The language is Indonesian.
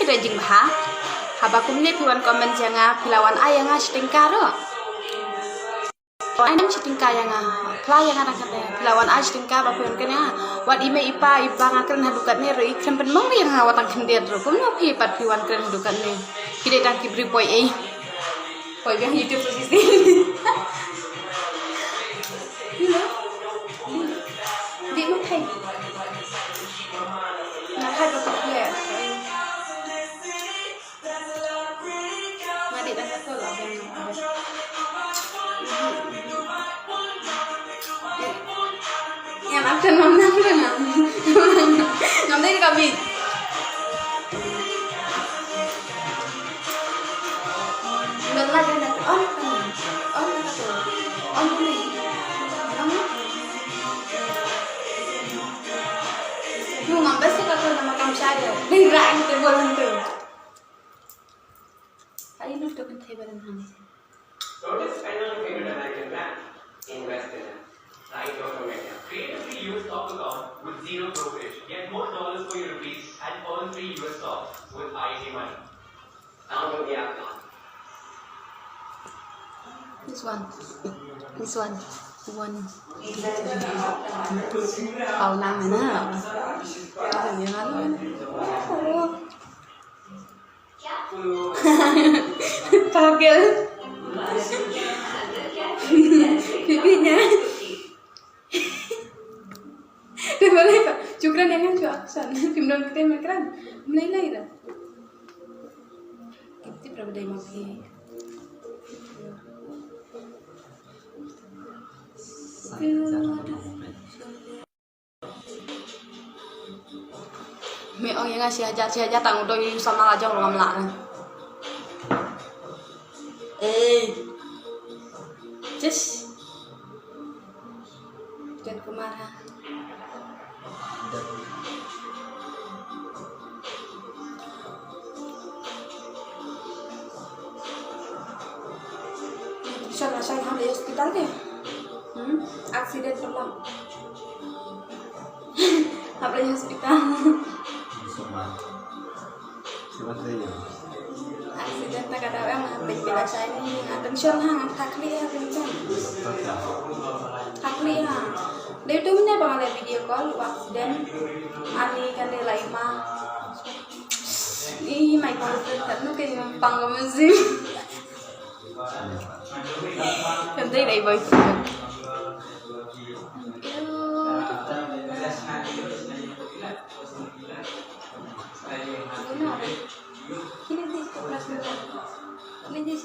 rejing bah. Habakum ni piwan komen janga pilawan ayang astingkaro. Ayam astingka yang pelai yang anak kata pilawan astingka bapiwan kena. Wat ime ipa ngakan hadukat ni roi krem pen mong yang hawat ang kendir ro. Pumno pipat piwan krem hadukat ni. Kide tang kibri boy Boy biang YouTube posisi. Di mo thay. Nak thay bapak dia. Mari dah kata lah yang ada nom dari kami. Belah dia nak on ni. Lu ngambek sih kata nama kamu saya. Lirang tu bolan tu. Hari lu tu kan table ni. So this kind of favorite American brand, invest in it. Right automatic. Create a free US stock account with zero brokerage. Get more dollars for your rupees and earn free US stocks with easy money. Download the app now. This one. Kau nama na. Pagel. Pipinya. Dia boleh kok. Cukran yang juga aksan. Pimdon kita makran. Mulai dah. Kita berapa dah mapi. Mẹ ơi yang ngasih aja tang udah sama aja ngam lak. Just jangan kemarah. Saya hamil di hospital deh. Aksiden pulang. Hamil di hospital. Aksiden tak ada yang habis bela saya ini. Attention hang takli ya bencana. Takli ya. Dia tu punya bangal video call aksiden. Ani kan dia lain mah. Ih, my boyfriend kan nu kayak panggung musik. Cantik dari boyfriend. Ini dia